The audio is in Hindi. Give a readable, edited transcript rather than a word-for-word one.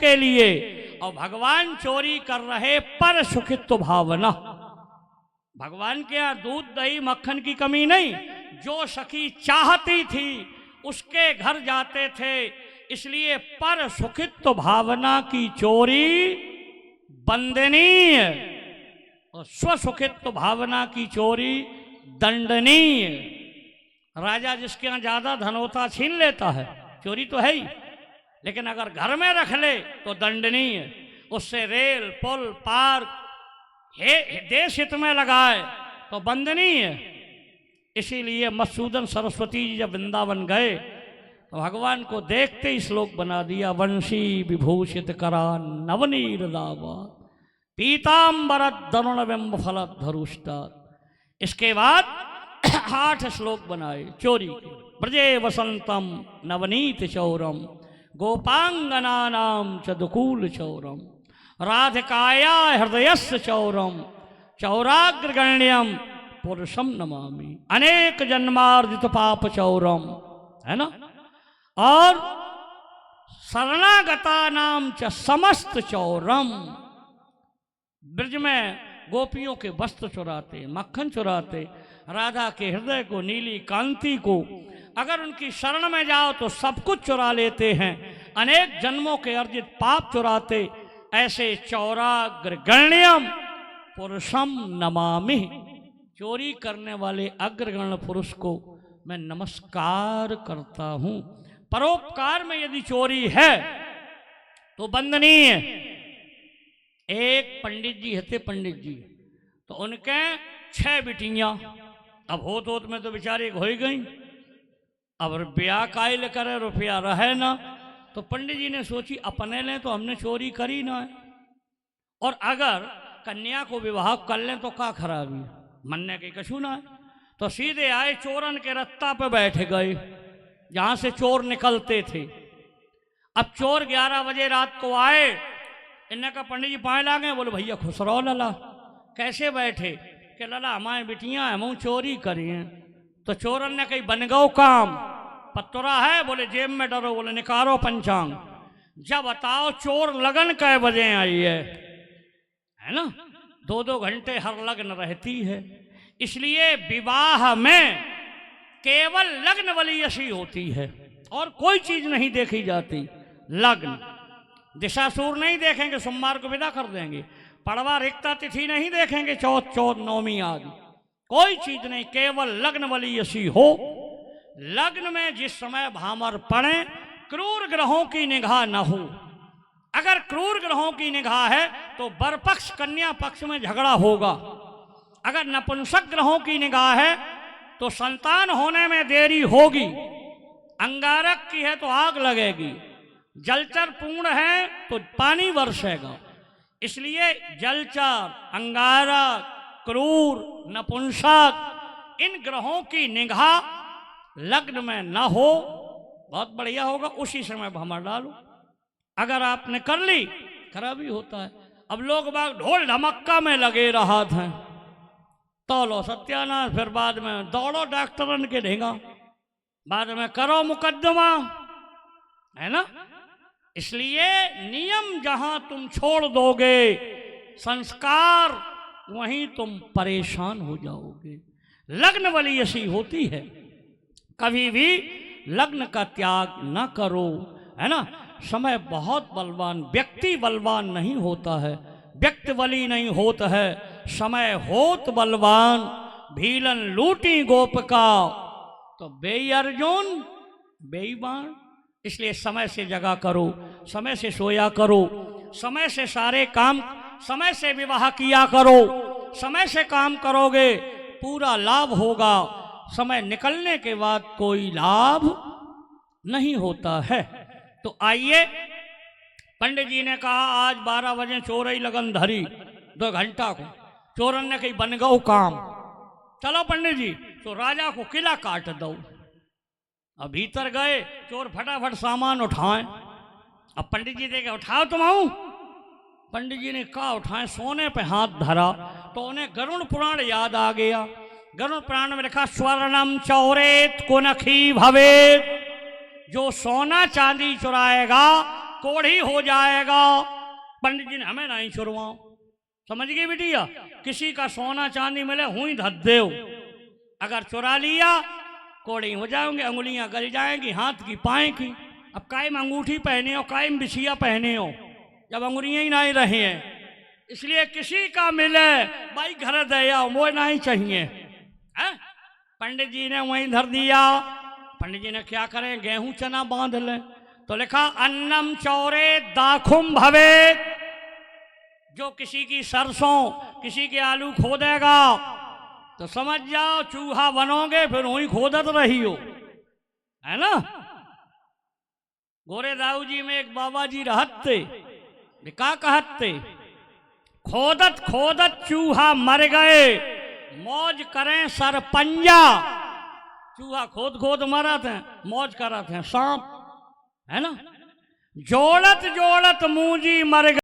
के लिए, और भगवान चोरी कर रहे पर सुखित्व भावना। भगवान के यहाँ दूध दही मक्खन की कमी नहीं, जो सखी चाहती थी उसके घर जाते थे, इसलिए पर सुखित्व भावना की चोरी वंदनीय और स्वसुखित्व भावना की चोरी दंडनीय। राजा जिसके यहाँ ज्यादा धन होता छीन लेता है, चोरी तो है ही, लेकिन अगर घर में रख ले तो दंडनीय। उससे रेल पुल पार्क देश हित में लगाए तो वंदनीय। इसीलिए मधुसूदन सरस्वती जी जब वृंदावन गए तो भगवान को देखते ही श्लोक बना दिया, वंशी विभूषित करा नवनीर दावा पीताम्बर दरुण बिंब फल धरुष्टा। इसके बाद 8 श्लोक बनाए चोरी के। ब्रजे वसंतम नवनीत चौरम गोपांगनानाम च दुकूल चौरम राधिकाया हृदयस्य चौरम चौराग्रगण्यम पुरुषम नमामि अनेक जन्मार्जित पाप चौरम, है ना। और शरणागता नाम च समस्त चौरम। ब्रज में गोपियों के वस्त्र चुराते, मक्खन चुराते, राधा के हृदय को, नीली कांति को, अगर उनकी शरण में जाओ तो सब कुछ चुरा लेते हैं, अनेक जन्मों के अर्जित पाप चुराते। ऐसे चौराग्रगण्यम पुरुषम नमामि, चोरी करने वाले अग्रगण्य पुरुष को मैं नमस्कार करता हूं। परोपकार में यदि चोरी है तो वंदनीय। एक पंडित जी थे, पंडित जी, तो उनके 6 बिटियां, अब होत में तो बेचारे हो ही गई। अब ब्याह कायल करे, रुपया रहे ना, तो पंडित जी ने सोची अपने लें तो हमने चोरी करी ना है, और अगर कन्या को विवाह कर लें तो क्या खराबी, मनने के कछू ना है। तो सीधे आए चोरन के रत्ता पे बैठ गए जहां से चोर निकलते थे। अब चोर 11 बजे रात को आए, इन्हें का पंडित जी पाए लागे, बोले भैया खुश रहो लला। कैसे बैठे कि लला हमारी बिटियां हम चोरी करी हैं। तो चोरन ने कही बन गो काम, पत्तरा है, बोले जेब में डरो, बोले निकालो पंचांग। जब बताओ चोर लगन कै बजे आई है ना, 2-2 घंटे हर लगन रहती है। इसलिए विवाह में केवल लग्न वलीयसी होती है और कोई चीज नहीं देखी जाती। लग्न दिशासूर नहीं देखेंगे, सोमवार को विदा कर देंगे, पड़वा रिक्ता तिथि नहीं देखेंगे, चौथ नवमी आदि, कोई चीज नहीं, केवल लग्न वलीयसी हो। लग्न में जिस समय भामर पड़े, क्रूर ग्रहों की निगाह न हो। अगर क्रूर ग्रहों की निगाह है तो वर पक्ष कन्या पक्ष में झगड़ा होगा। अगर नपुंसक ग्रहों की निगाह है तो संतान होने में देरी होगी। अंगारक की है तो आग लगेगी, जलचर पूर्ण है तो पानी बरसेगा। इसलिए जलचर, अंगारक, क्रूर, नपुंसक, इन ग्रहों की निगाह लग्न में न हो, बहुत बढ़िया होगा। उसी समय भमर डालो। अगर आपने कर ली, खराबी होता है। अब लोग बाग ढोल ढमक्का में लगे रहा था, तो लो सत्यानाश, फिर बाद में दौड़ो डॉक्टरन के ढेंगा, बाद में करो मुकदमा, है ना। इसलिए नियम जहां तुम छोड़ दोगे, संस्कार, वहीं तुम परेशान हो जाओगे। लग्न वाली ऐसी होती है, कभी भी लग्न का त्याग न करो, है ना। समय बहुत बलवान, व्यक्ति बलवान नहीं होता है, व्यक्ति बली नहीं होता है, समय होत बलवान। भीलन लूटी गोपका तो बेई अर्जुन बेईमान। इसलिए समय से जगा करो, समय से सोया करो, समय से सारे काम, समय से विवाह किया करो। समय से काम करोगे पूरा लाभ होगा, समय निकलने के बाद कोई लाभ नहीं होता है। तो आइए, पंडित जी ने कहा आज 12 बजे चोरई लगन धरी, 2 घंटा को। चोरन ने कही बन गो काम, चलो पंडित जी, तो राजा को किला काट दो। अब भीतर गए, चोर फटाफट सामान उठाएं। अब पंडित जी देखे, उठाओ तुम आओ। पंडित जी ने कहा उठाएं, सोने पे हाथ धरा तो उन्हें गरुड़ पुराण याद आ गया। गरुड़ पुराण में लिखा स्वर्णम चौरेत कुनखी भवेत, जो सोना चांदी चुराएगा कोढ़ी हो जाएगा। पंडित जी ने हमें नहीं छुड़वाओ, समझ गई बिटिया। किसी का सोना चांदी मिले हुई धत देव, अगर चुरा लिया कोड़ी हो जाएंगे, अंगुलियां गल जाएंगी हाथ की पाए की। अब कायम अंगूठी पहने हो, कायम बिछिया पहने हो, जब अंगुलियां ही नहीं रही हैं। इसलिए किसी का मिले भाई घर दया वो नहीं चाहिए है? पंडित जी ने वहीं धर दिया। पंडित जी ने क्या करें, गेहूं चना बांध ले, तो लिखा अन्नम चौरे दाखुम भवे। जो किसी की सरसों किसी के आलू खोदेगा तो समझ जाओ चूहा बनोगे, फिर वहीं खोदत रही हो, है ना। गोरे दाऊ जी में एक बाबा जी रहते, क्या कहते, खोदत खोदत चूहा मर गए, मौज करें सरपंजा। चूहा खोद खोद मरा थे, मौज करा थे सांप, है ना। जोड़त जोड़त मूंजी मर गए।